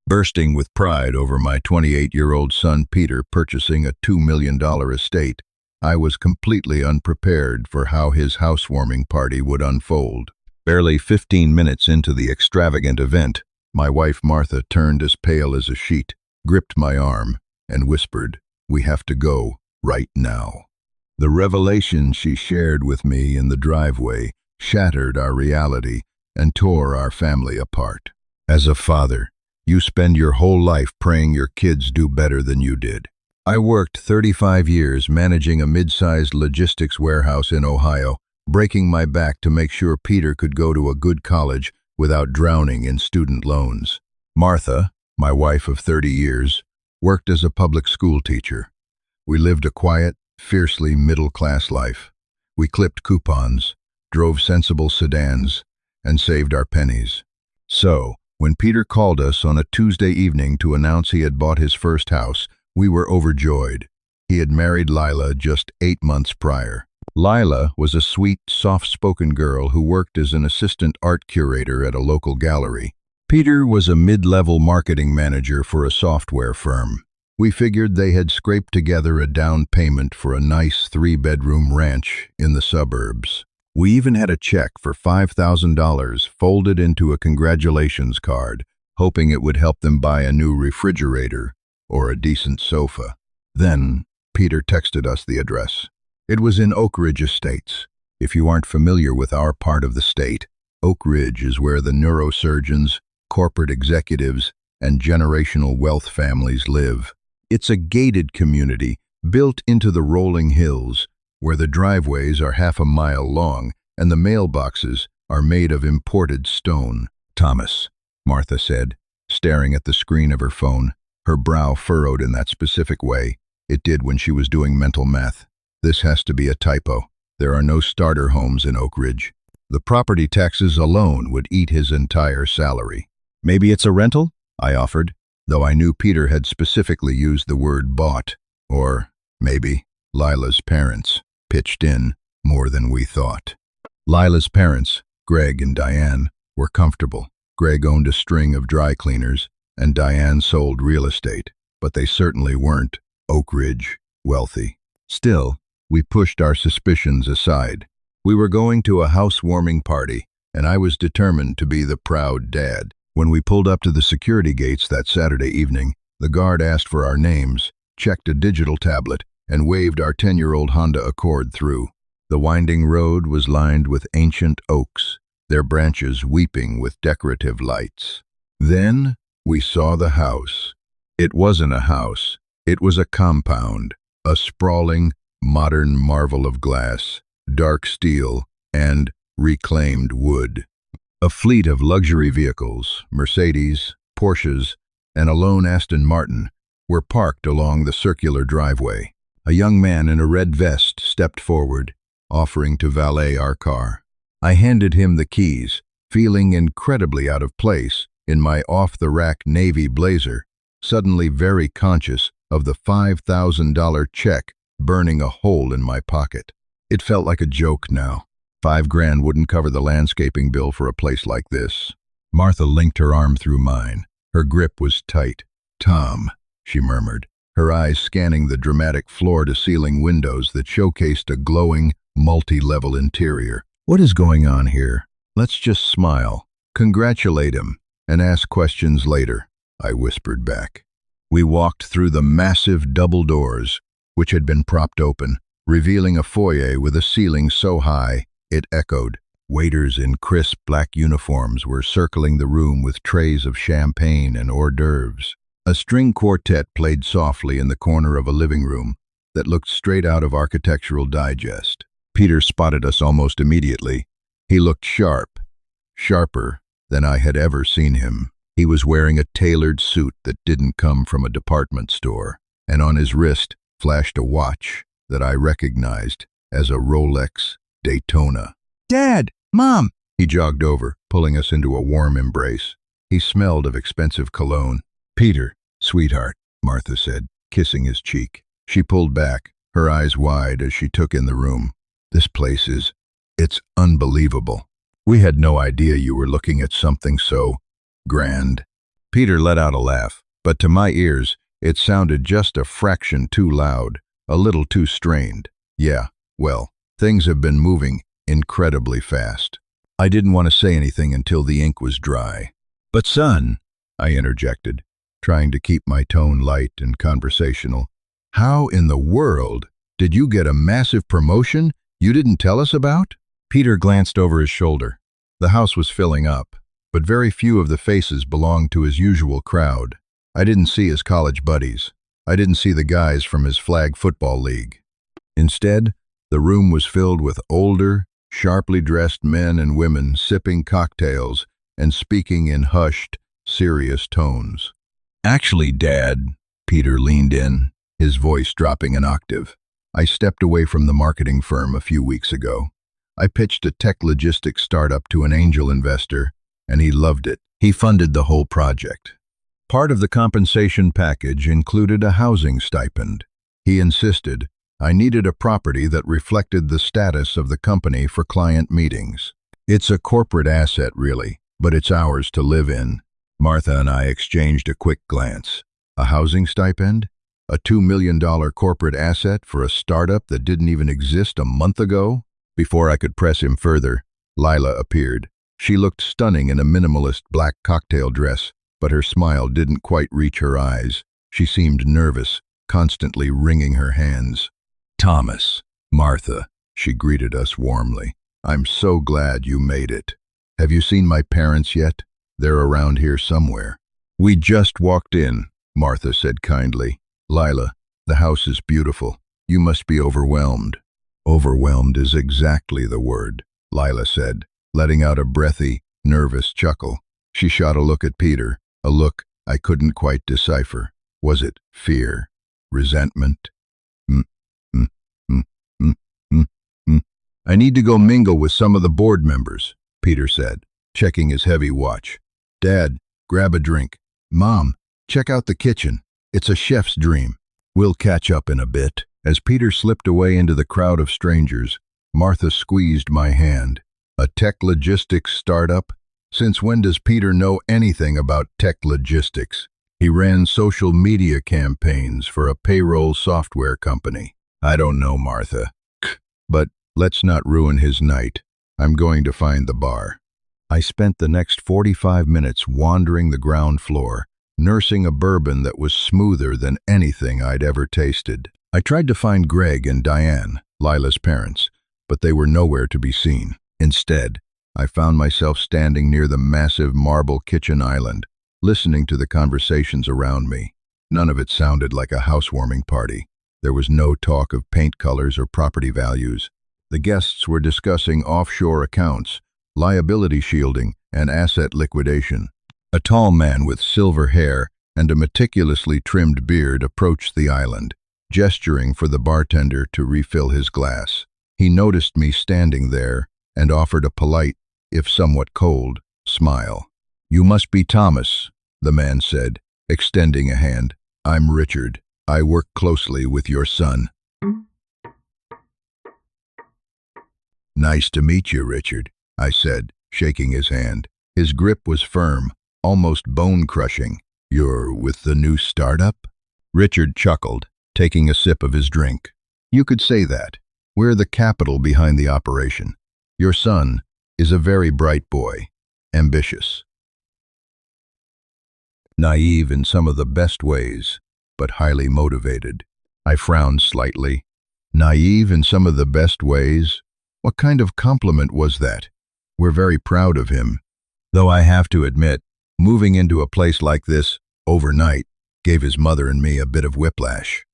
Bursting with pride over my 28-year-old son Peter purchasing a $2 million estate, I was completely unprepared for how his housewarming party would unfold. Barely 15 minutes into the extravagant event, my wife Martha turned as pale as a sheet, gripped my arm, and whispered, "We have to go, right now." The revelation she shared with me in the driveway shattered our reality and tore our family apart. As a father, you spend your whole life praying your kids do better than you did. I worked 35 years managing a mid-sized logistics warehouse in Ohio, breaking my back to make sure Peter could go to a good college without drowning in student loans. Martha, my wife of 30 years, worked as a public school teacher. We lived a quiet, fiercely middle-class life. We clipped coupons, drove sensible sedans, and saved our pennies. So, when Peter called us on a Tuesday evening to announce he had bought his first house, we were overjoyed. He had married Lila just 8 months prior. Lila was a sweet, soft-spoken girl who worked as an assistant art curator at a local gallery. Peter was a mid-level marketing manager for a software firm. We figured they had scraped together a down payment for a nice 3-bedroom ranch in the suburbs. We even had a check for $5,000 folded into a congratulations card, hoping it would help them buy a new refrigerator or a decent sofa. Then, Peter texted us the address. It was in Oak Ridge Estates. If you aren't familiar with our part of the state, Oak Ridge is where the neurosurgeons, corporate executives, and generational wealth families live. It's a gated community built into the rolling hills, where the driveways are half a mile long and the mailboxes are made of imported stone. "Thomas," Martha said, staring at the screen of her phone, her brow furrowed in that specific way it did when she was doing mental math. "This has to be a typo. There are no starter homes in Oak Ridge. The property taxes alone would eat his entire salary." "Maybe it's a rental?" I offered, though I knew Peter had specifically used the word bought. Or maybe Lila's parents pitched in more than we thought. Lila's parents, Greg and Diane, were comfortable. Greg owned a string of dry cleaners, and Diane sold real estate, but they certainly weren't Oak Ridge wealthy. Still, we pushed our suspicions aside. We were going to a housewarming party, and I was determined to be the proud dad. When we pulled up to the security gates that Saturday evening, the guard asked for our names, checked a digital tablet, and waved our 10-year-old Honda Accord through. The winding road was lined with ancient oaks, their branches weeping with decorative lights. Then we saw the house. It wasn't a house. It was a compound, a sprawling, modern marvel of glass, dark steel, and reclaimed wood. A fleet of luxury vehicles, Mercedes, Porsches, and a lone Aston Martin, were parked along the circular driveway. A young man in a red vest stepped forward, offering to valet our car. I handed him the keys, feeling incredibly out of place in my off-the-rack navy blazer, suddenly very conscious of the $5,000 check burning a hole in my pocket. It felt like a joke now. $5,000 wouldn't cover the landscaping bill for a place like this. Martha linked her arm through mine. Her grip was tight. "Tom," she murmured, her eyes scanning the dramatic floor-to-ceiling windows that showcased a glowing, multi-level interior. "What is going on here? Let's just smile, congratulate him, and ask questions later," I whispered back. We walked through the massive double doors, which had been propped open, revealing a foyer with a ceiling so high it echoed. Waiters in crisp black uniforms were circling the room with trays of champagne and hors d'oeuvres. A string quartet played softly in the corner of a living room that looked straight out of Architectural Digest. Peter spotted us almost immediately. He looked sharp, sharper than I had ever seen him. He was wearing a tailored suit that didn't come from a department store, and on his wrist flashed a watch that I recognized as a Rolex Daytona. "Dad! Mom!" He jogged over, pulling us into a warm embrace. He smelled of expensive cologne. "Peter, sweetheart," Martha said, kissing his cheek. She pulled back, her eyes wide as she took in the room. "This place it's unbelievable. We had no idea you were looking at something so grand." Peter let out a laugh, but to my ears, it sounded just a fraction too loud, a little too strained. Yeah, well, things have been moving incredibly fast. I didn't want to say anything until the ink was dry. But son, I interjected, trying to keep my tone light and conversational, how in the world did you get a massive promotion you didn't tell us about? Peter glanced over his shoulder. The house was filling up, but very few of the faces belonged to his usual crowd. I didn't see his college buddies. I didn't see the guys from his flag football league. Instead, the room was filled with older, sharply dressed men and women sipping cocktails and speaking in hushed, serious tones. Actually, Dad, Peter leaned in, his voice dropping an octave. I stepped away from the marketing firm a few weeks ago. I pitched a tech logistics startup to an angel investor, and he loved it. He funded the whole project. Part of the compensation package included a housing stipend. He insisted I needed a property that reflected the status of the company for client meetings. It's a corporate asset, really, but it's ours to live in. Martha and I exchanged a quick glance. A housing stipend? A $2 million corporate asset for a startup that didn't even exist a month ago? Before I could press him further, Lila appeared. She looked stunning in a minimalist black cocktail dress, but her smile didn't quite reach her eyes. She seemed nervous, constantly wringing her hands. Thomas, Martha, she greeted us warmly. I'm so glad you made it. Have you seen my parents yet? They're around here somewhere. We just walked in, Martha said kindly. Lila, the house is beautiful. You must be overwhelmed. Overwhelmed is exactly the word, Lila said, letting out a breathy, nervous chuckle. She shot a look at Peter, a look I couldn't quite decipher. Was it fear? Resentment? I need to go mingle with some of the board members, Peter said, checking his heavy watch. Dad, grab a drink. Mom, check out the kitchen. It's a chef's dream. We'll catch up in a bit. As Peter slipped away into the crowd of strangers, Martha squeezed my hand. A tech logistics startup? Since when does Peter know anything about tech logistics? He ran social media campaigns for a payroll software company. I don't know, Martha. But let's not ruin his night. I'm going to find the bar. I spent the next 45 minutes wandering the ground floor, nursing a bourbon that was smoother than anything I'd ever tasted. I tried to find Greg and Diane, Lila's parents, but they were nowhere to be seen. Instead, I found myself standing near the massive marble kitchen island, listening to the conversations around me. None of it sounded like a housewarming party. There was no talk of paint colors or property values. The guests were discussing offshore accounts, liability shielding, and asset liquidation. A tall man with silver hair and a meticulously trimmed beard approached the island, gesturing for the bartender to refill his glass. He noticed me standing there and offered a polite, if somewhat cold, smile. You must be Thomas, the man said, extending a hand. I'm Richard. I work closely with your son. Nice to meet you, Richard, I said, shaking his hand. His grip was firm, almost bone-crushing. You're with the new startup? Richard chuckled, taking a sip of his drink. You could say that. We're the capital behind the operation. Your son is a very bright boy, ambitious, naive in some of the best ways, but highly motivated. I frowned slightly. Naive in some of the best ways? What kind of compliment was that? We're very proud of him. Though I have to admit, moving into a place like this, overnight, gave his mother and me a bit of whiplash.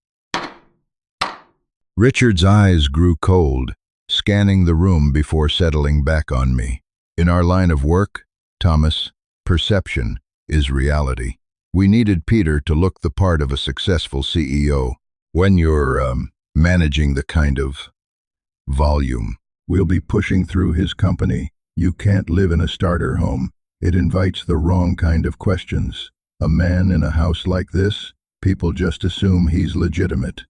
Richard's eyes grew cold, scanning the room before settling back on me. In our line of work, Thomas, perception is reality. We needed Peter to look the part of a successful CEO. When you're managing the kind of volume we'll be pushing through his company, you can't live in a starter home. It invites the wrong kind of questions. A man in a house like this, people just assume he's legitimate.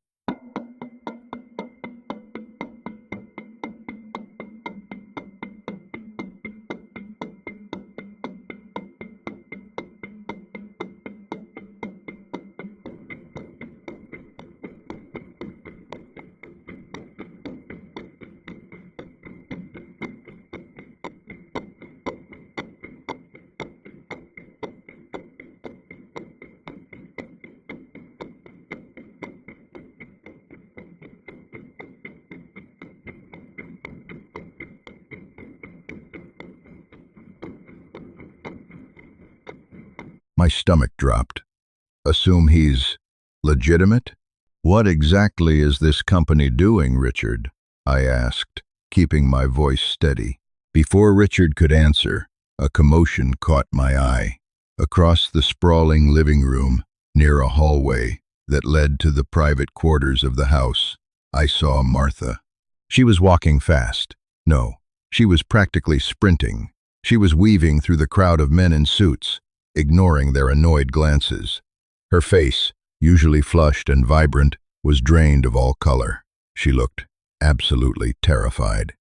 My stomach dropped. Assume he's legitimate? What exactly is this company doing, Richard? I asked, keeping my voice steady. Before Richard could answer, a commotion caught my eye. Across the sprawling living room, near a hallway that led to the private quarters of the house, I saw Martha. She was walking fast. No, she was practically sprinting. She was weaving through the crowd of men in suits, ignoring their annoyed glances. Her face, usually flushed and vibrant, was drained of all color. She looked absolutely terrified.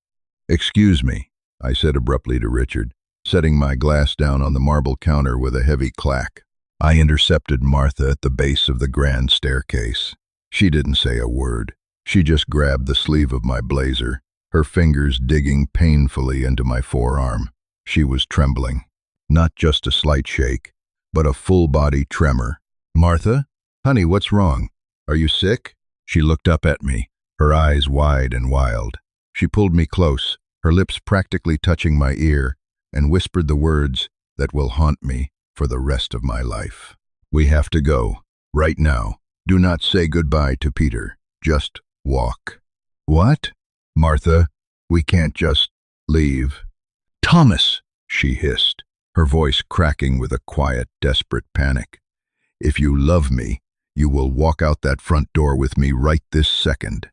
"Excuse me," I said abruptly to Richard, setting my glass down on the marble counter with a heavy clack. I intercepted Martha at the base of the grand staircase. She didn't say a word. She just grabbed the sleeve of my blazer, her fingers digging painfully into my forearm. She was trembling. Not just a slight shake, but a full-body tremor. "Martha? Honey, what's wrong? Are you sick?" She looked up at me, her eyes wide and wild. She pulled me close, her lips practically touching my ear, and whispered the words that will haunt me for the rest of my life. "We have to go, right now. Do not say goodbye to Peter. Just walk." "What?" "Martha, we can't just leave." "Thomas," she hissed, her voice cracking with a quiet, desperate panic. "If you love me, you will walk out that front door with me right this second."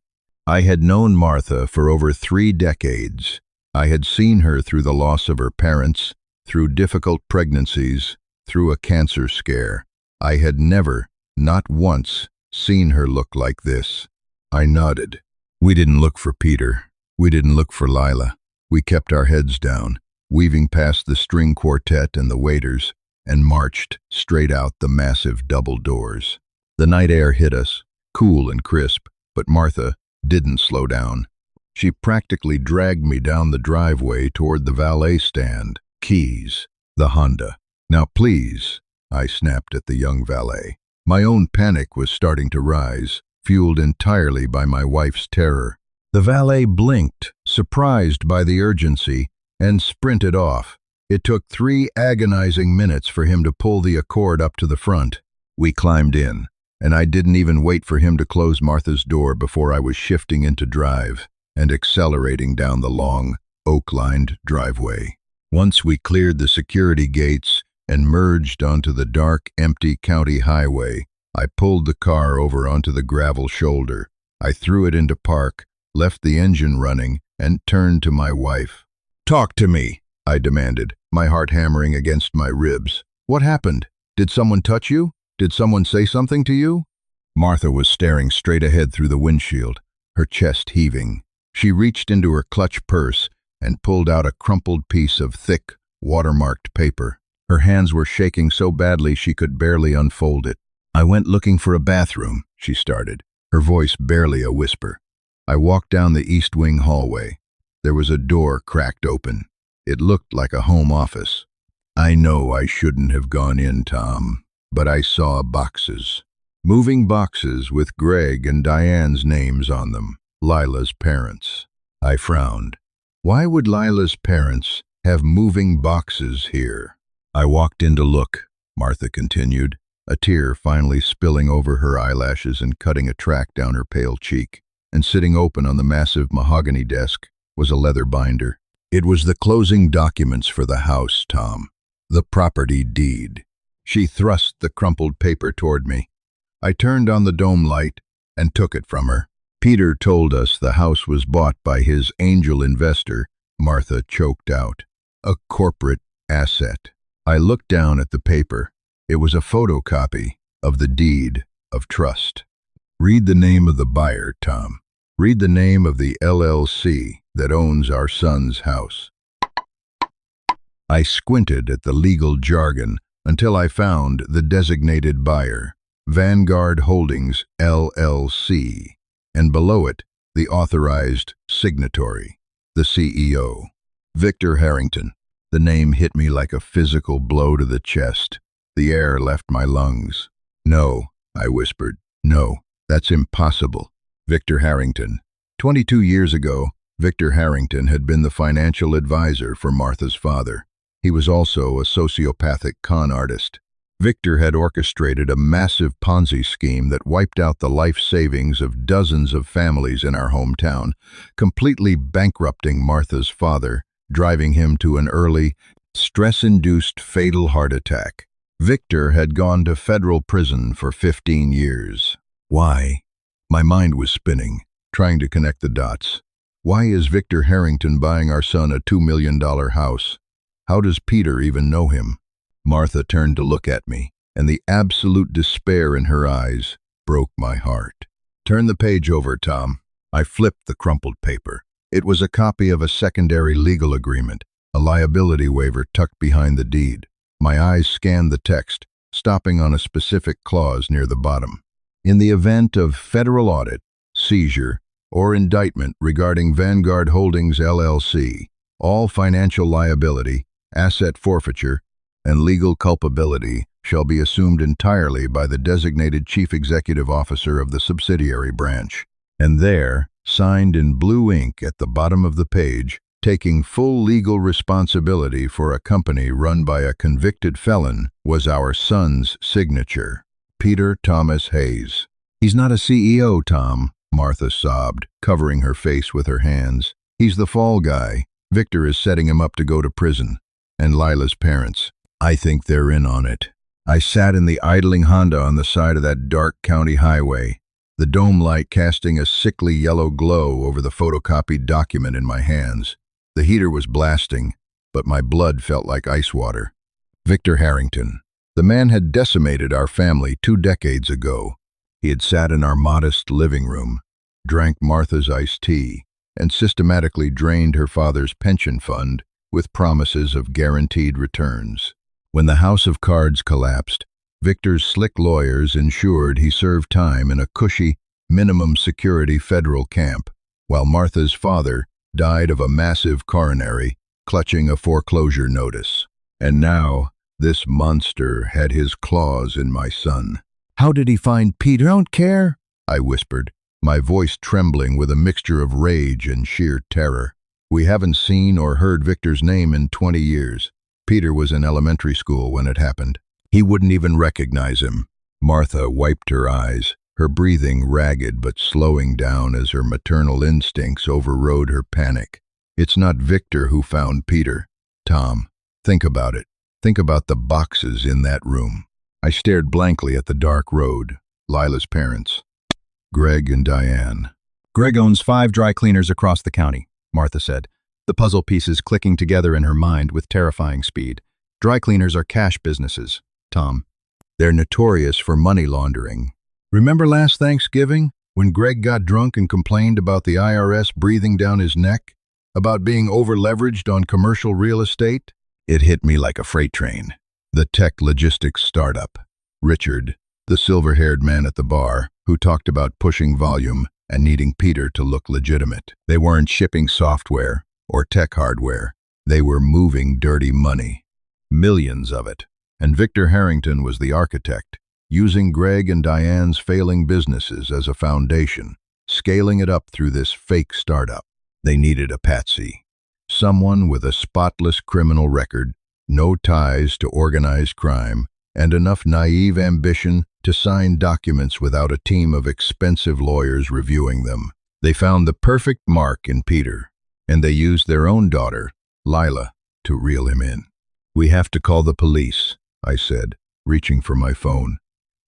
I had known Martha for over 3 decades. I had seen her through the loss of her parents, through difficult pregnancies, through a cancer scare. I had never, not once, seen her look like this. I nodded. We didn't look for Peter. We didn't look for Lila. We kept our heads down, weaving past the string quartet and the waiters, and marched straight out the massive double doors. The night air hit us, cool and crisp, but Martha didn't slow down. She practically dragged me down the driveway toward the valet stand. "Keys, the Honda. Now please," I snapped at the young valet. My own panic was starting to rise, fueled entirely by my wife's terror. The valet blinked, surprised by the urgency, and sprinted off. It took 3 agonizing minutes for him to pull the Accord up to the front. We climbed in, and I didn't even wait for him to close Martha's door before I was shifting into drive and accelerating down the long, oak-lined driveway. Once we cleared the security gates and merged onto the dark, empty county highway, I pulled the car over onto the gravel shoulder. I threw it into park, left the engine running, and turned to my wife. "Talk to me," I demanded, my heart hammering against my ribs. "What happened? Did someone touch you? Did someone say something to you?" Martha was staring straight ahead through the windshield, her chest heaving. She reached into her clutch purse and pulled out a crumpled piece of thick, watermarked paper. Her hands were shaking so badly she could barely unfold it. "I went looking for a bathroom," she started, her voice barely a whisper. I walked down the east wing hallway. There was a door cracked open. It looked like a home office. "I know I shouldn't have gone in, Tom, but I saw boxes. Moving boxes with Greg and Diane's names on them, Lila's parents." I frowned. Why would Lila's parents have moving boxes here? "I walked in to look," Martha continued, a tear finally spilling over her eyelashes and cutting a track down her pale cheek. And sitting open on the massive mahogany desk was a leather binder. It was the closing documents for the house, Tom. The property deed. She thrust the crumpled paper toward me. I turned on the dome light and took it from her. "Peter told us the house was bought by his angel investor," Martha choked out. "A corporate asset." I looked down at the paper. It was a photocopy of the deed of trust. "Read the name of the buyer, Tom. Read the name of the LLC that owns our son's house." I squinted at the legal jargon until I found the designated buyer, Vanguard Holdings, LLC, and below it, the authorized signatory, the CEO, Victor Harrington. The name hit me like a physical blow to the chest. The air left my lungs. "No," I whispered. "No, that's impossible." Victor Harrington. 22 years ago, Victor Harrington had been the financial advisor for Martha's father. He was also a sociopathic con artist. Victor had orchestrated a massive Ponzi scheme that wiped out the life savings of dozens of families in our hometown, completely bankrupting Martha's father, driving him to an early, stress-induced fatal heart attack. Victor had gone to federal prison for 15 years. Why? My mind was spinning, trying to connect the dots. Why is Victor Harrington buying our son a $2 million house? How does Peter even know him? Martha turned to look at me, and the absolute despair in her eyes broke my heart. "Turn the page over, Tom." I flipped the crumpled paper. It was a copy of a secondary legal agreement, a liability waiver tucked behind the deed. My eyes scanned the text, stopping on a specific clause near the bottom. In the event of federal audit, seizure, or indictment regarding Vanguard Holdings LLC, all financial liability, asset forfeiture, and legal culpability shall be assumed entirely by the designated chief executive officer of the subsidiary branch. And there, signed in blue ink at the bottom of the page, taking full legal responsibility for a company run by a convicted felon, was our son's signature, Peter Thomas Hayes. "He's not a CEO, Tom," Martha sobbed, covering her face with her hands. "He's the fall guy. Victor is setting him up to go to prison. And Lila's parents, I think they're in on it." I sat in the idling Honda on the side of that dark county highway, the dome light casting a sickly yellow glow over the photocopied document in my hands. The heater was blasting, but my blood felt like ice water. Victor Harrington. The man had decimated our family 2 decades ago. He had sat in our modest living room, drank Martha's iced tea, and systematically drained her father's pension fund with promises of guaranteed returns. When the house of cards collapsed, Victor's slick lawyers ensured he served time in a cushy, minimum security federal camp, while Martha's father died of a massive coronary, clutching a foreclosure notice. And now, this monster had his claws in my son. "How did he find Peter?" "Don't care," I whispered, my voice trembling with a mixture of rage and sheer terror. "We haven't seen or heard Victor's name in 20 years. Peter was in elementary school when it happened. He wouldn't even recognize him." Martha wiped her eyes, her breathing ragged but slowing down as her maternal instincts overrode her panic. "It's not Victor who found Peter. Tom, think about it. Think about the boxes in that room." I stared blankly at the dark road. Lila's parents. Greg and Diane. "Greg owns 5 dry cleaners across the county," Martha said, the puzzle pieces clicking together in her mind with terrifying speed. "Dry cleaners are cash businesses, Tom. They're notorious for money laundering. Remember last Thanksgiving, when Greg got drunk and complained about the IRS breathing down his neck? About being over-leveraged on commercial real estate? It hit me like a freight train. The tech logistics startup. Richard, the silver-haired man at the bar, who talked about pushing volume and needing Peter to look legitimate. They weren't shipping software or tech hardware. They were moving dirty money. Millions of it. And Victor Harrington was the architect, using Greg and Diane's failing businesses as a foundation, scaling it up through this fake startup. They needed a patsy. Someone with a spotless criminal record, no ties to organized crime, and enough naive ambition to sign documents without a team of expensive lawyers reviewing them. They found the perfect mark in Peter, and they used their own daughter, Lila, to reel him in. "We have to call the police," I said, reaching for my phone.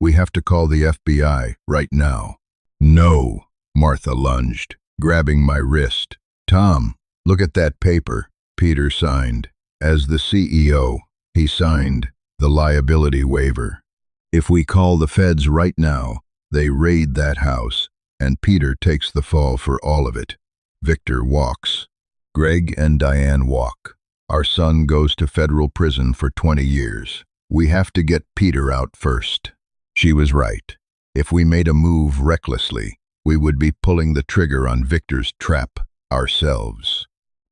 "We have to call the FBI right now." "No," Martha lunged, grabbing my wrist. "Tom, look at that paper." Peter signed. As the CEO, he signed the liability waiver. If we call the feds right now, they raid that house, and Peter takes the fall for all of it. Victor walks. Greg and Diane walk. Our son goes to federal prison for 20 years. We have to get Peter out first. She was right. If we made a move recklessly, we would be pulling the trigger on Victor's trap ourselves.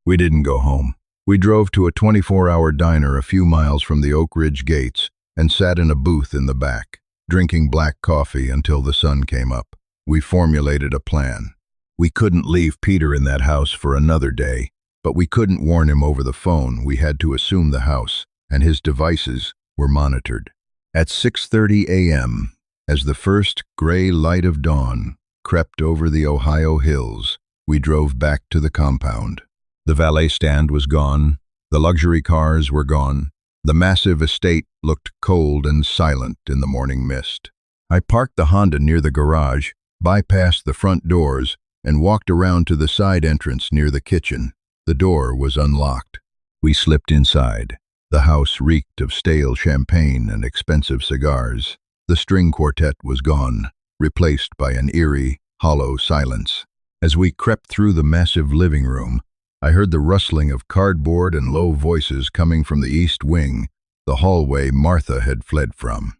We didn't go home. We drove to a 24-hour diner a few miles from the Oak Ridge gates and sat in a booth in the back, drinking black coffee until the sun came up. We formulated a plan. We couldn't leave Peter in that house for another day, but we couldn't warn him over the phone. We had to assume the house, and his devices were monitored. At 6:30 a.m., as the first gray light of dawn crept over the Ohio hills, we drove back to the compound. The valet stand was gone. The luxury cars were gone. The massive estate looked cold and silent in the morning mist. I parked the Honda near the garage, bypassed the front doors, and walked around to the side entrance near the kitchen. The door was unlocked. We slipped inside. The house reeked of stale champagne and expensive cigars. The string quartet was gone, replaced by an eerie, hollow silence. As we crept through the massive living room, I heard the rustling of cardboard and low voices coming from the east wing, the hallway Martha had fled from.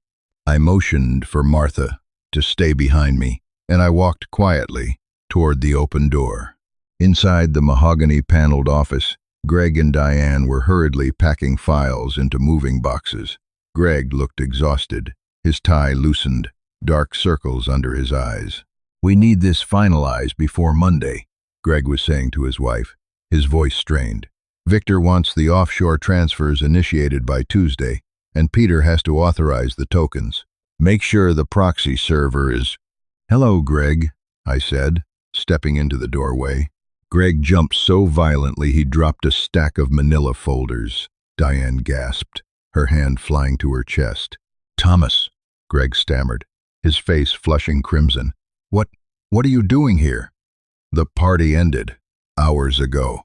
I motioned for Martha to stay behind me, and I walked quietly toward the open door. Inside the mahogany-paneled office, Greg and Diane were hurriedly packing files into moving boxes. Greg looked exhausted, his tie loosened, dark circles under his eyes. "We need this finalized before Monday," Greg was saying to his wife, his voice strained. "Victor wants the offshore transfers initiated by Tuesday, and Peter has to authorize the tokens. Make sure the proxy server is—" "Hello, Greg," I said, stepping into the doorway. Greg jumped so violently he dropped a stack of manila folders. Diane gasped, her hand flying to her chest. "Thomas," Greg stammered, his face flushing crimson. What are you doing here?" "The party ended hours ago."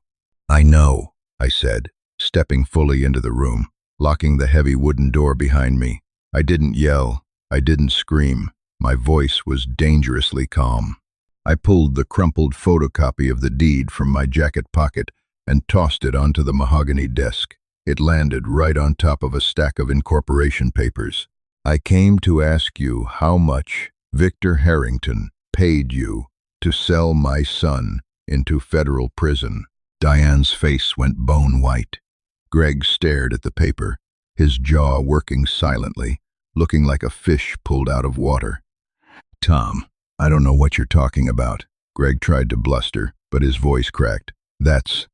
"I know," I said, stepping fully into the room, locking the heavy wooden door behind me. I didn't yell. I didn't scream. My voice was dangerously calm. I pulled the crumpled photocopy of the deed from my jacket pocket and tossed it onto the mahogany desk. It landed right on top of a stack of incorporation papers. "I came to ask you how much Victor Harrington paid you to sell my son into federal prison." Diane's face went bone white. Greg stared at the paper, his jaw working silently, looking like a fish pulled out of water. "Tom, I don't know what you're talking about." Greg tried to bluster, but his voice cracked. That's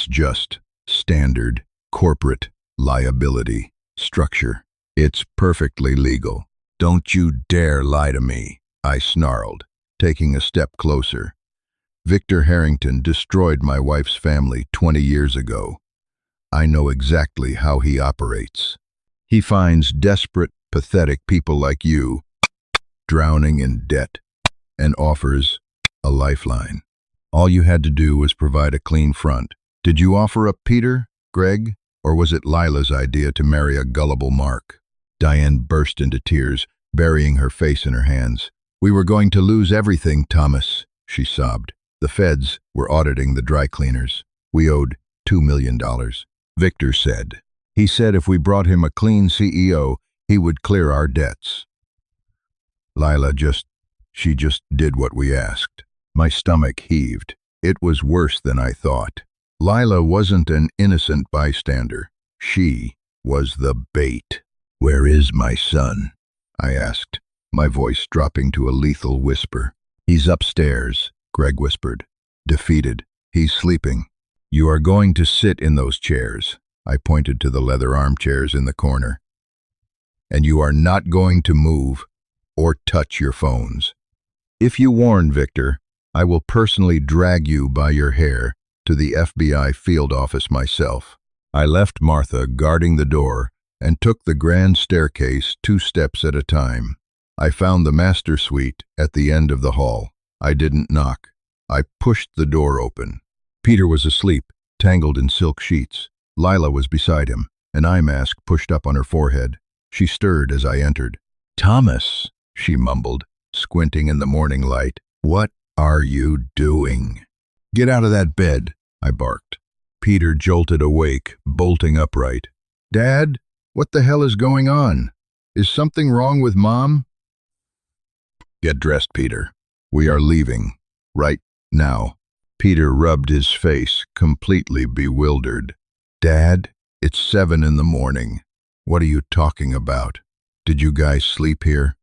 just standard corporate liability structure. It's perfectly legal. Don't you dare lie to me," I snarled, taking a step closer. "Victor Harrington destroyed my wife's family 20 years ago. I know exactly how he operates. He finds desperate, pathetic people like you drowning in debt and offers a lifeline. All you had to do was provide a clean front. Did you offer up Peter, Greg, or was it Lila's idea to marry a gullible Mark?" Diane burst into tears, burying her face in her hands. "We were going to lose everything, Thomas," she sobbed. "The feds were auditing the dry cleaners. We owed $2 million. Victor said. He said if we brought him a clean CEO, he would clear our debts. Lila she just did what we asked." My stomach heaved. It was worse than I thought. Lila wasn't an innocent bystander. She was the bait. "Where is my son?" I asked, my voice dropping to a lethal whisper. "He's upstairs," Greg whispered. "Defeated. He's sleeping." "You are going to sit in those chairs." I pointed to the leather armchairs in the corner. "And you are not going to move or touch your phones. If you warn Victor, I will personally drag you by your hair to the FBI field office myself." I left Martha guarding the door and took the grand staircase 2 steps at a time. I found the master suite at the end of the hall. I didn't knock. I pushed the door open. Peter was asleep, tangled in silk sheets. Lila was beside him, an eye mask pushed up on her forehead. She stirred as I entered. "Thomas," she mumbled, squinting in the morning light. "What are you doing?" "Get out of that bed," I barked. Peter jolted awake, bolting upright. "Dad, what the hell is going on? Is something wrong with Mom?" "Get dressed, Peter. We are leaving. Right now." Peter rubbed his face, completely bewildered. "Dad, it's 7 in the morning. What are you talking about? Did you guys sleep here?"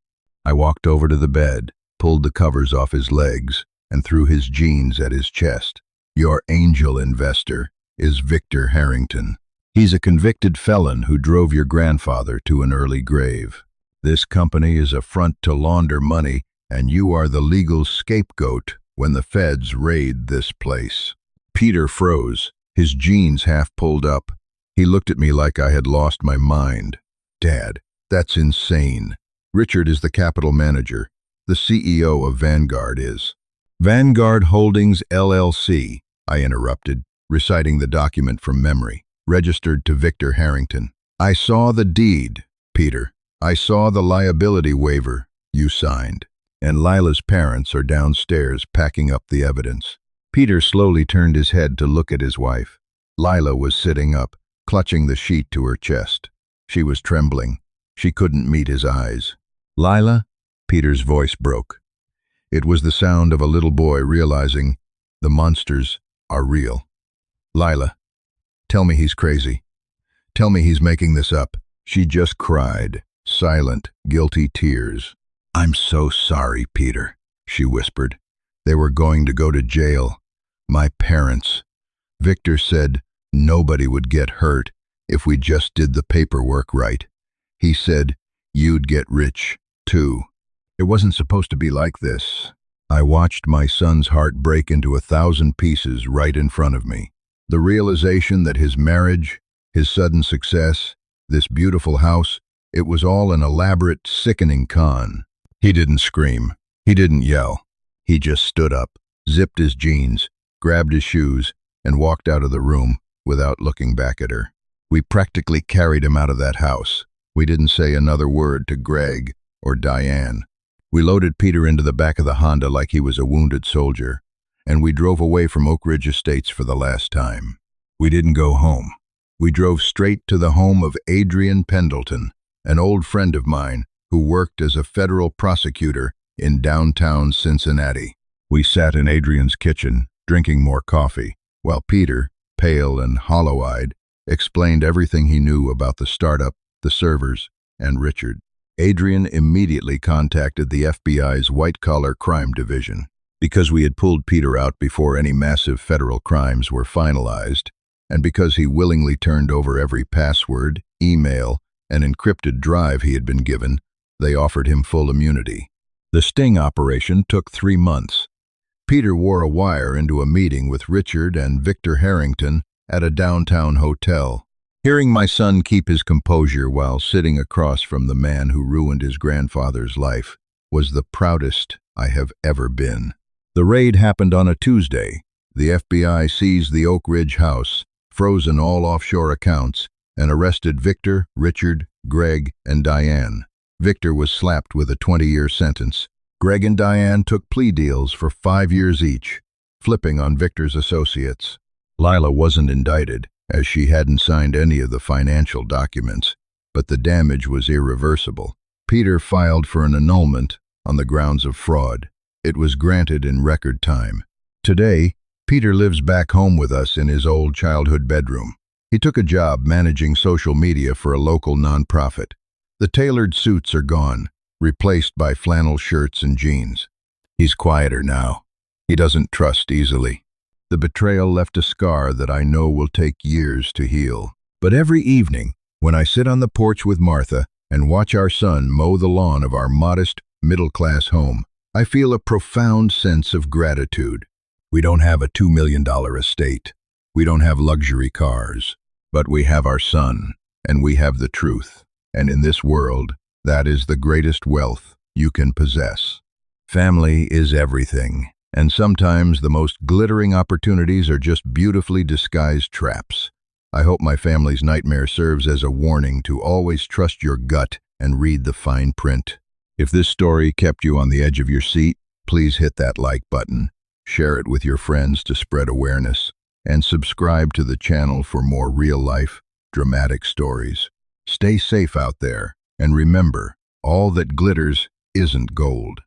I walked over to the bed, pulled the covers off his legs, and threw his jeans at his chest. "Your angel investor is Victor Harrington. He's a convicted felon who drove your grandfather to an early grave. This company is a front to launder money, and you are the legal scapegoat when the feds raid this place." Peter froze, his jeans half pulled up. He looked at me like I had lost my mind. "Dad, that's insane. Richard is the capital manager. The CEO of Vanguard is." "Vanguard Holdings, LLC, I interrupted, reciting the document from memory, registered to Victor Harrington. "I saw the deed, Peter. I saw the liability waiver you signed. And Lila's parents are downstairs packing up the evidence." Peter slowly turned his head to look at his wife. Lila was sitting up, clutching the sheet to her chest. She was trembling. She couldn't meet his eyes. "Lila?" Peter's voice broke. It was the sound of a little boy realizing the monsters are real. "Lila, tell me he's crazy. Tell me he's making this up." She just cried, silent, guilty tears. "I'm so sorry, Peter," she whispered. "They were going to go to jail. My parents. Victor said nobody would get hurt if we just did the paperwork right. He said you'd get rich, too. It wasn't supposed to be like this." I watched my son's heart break into 1,000 pieces right in front of me. The realization that his marriage, his sudden success, this beautiful house, it was all an elaborate, sickening con. He didn't scream. He didn't yell. He just stood up, zipped his jeans, grabbed his shoes, and walked out of the room without looking back at her. We practically carried him out of that house. We didn't say another word to Greg or Diane. We loaded Peter into the back of the Honda like he was a wounded soldier, and we drove away from Oak Ridge Estates for the last time. We didn't go home. We drove straight to the home of Adrian Pendleton, an old friend of mine who worked as a federal prosecutor in downtown Cincinnati. We sat in Adrian's kitchen, drinking more coffee, while Peter, pale and hollow-eyed, explained everything he knew about the startup, the servers, and Richard. Adrian immediately contacted the FBI's white-collar crime division. Because we had pulled Peter out before any massive federal crimes were finalized, and because he willingly turned over every password, email, and encrypted drive he had been given, they offered him full immunity. The sting operation took 3 months. Peter wore a wire into a meeting with Richard and Victor Harrington at a downtown hotel. Hearing my son keep his composure while sitting across from the man who ruined his grandfather's life was the proudest I have ever been. The raid happened on a Tuesday. The FBI seized the Oak Ridge house, frozen all offshore accounts, and arrested Victor, Richard, Greg, and Diane. Victor was slapped with a 20-year sentence. Greg and Diane took plea deals for 5 years each, flipping on Victor's associates. Lila wasn't indicted, as she hadn't signed any of the financial documents, but the damage was irreversible. Peter filed for an annulment on the grounds of fraud. It was granted in record time. Today, Peter lives back home with us in his old childhood bedroom. He took a job managing social media for a local nonprofit. The tailored suits are gone, replaced by flannel shirts and jeans. He's quieter now. He doesn't trust easily. The betrayal left a scar that I know will take years to heal. But every evening, when I sit on the porch with Martha and watch our son mow the lawn of our modest, middle-class home, I feel a profound sense of gratitude. We don't have a $2 million estate. We don't have luxury cars. But we have our son, and we have the truth. And in this world, that is the greatest wealth you can possess. Family is everything. And sometimes the most glittering opportunities are just beautifully disguised traps. I hope my family's nightmare serves as a warning to always trust your gut and read the fine print. If this story kept you on the edge of your seat, please hit that like button, share it with your friends to spread awareness, and subscribe to the channel for more real-life, dramatic stories. Stay safe out there, and remember, all that glitters isn't gold.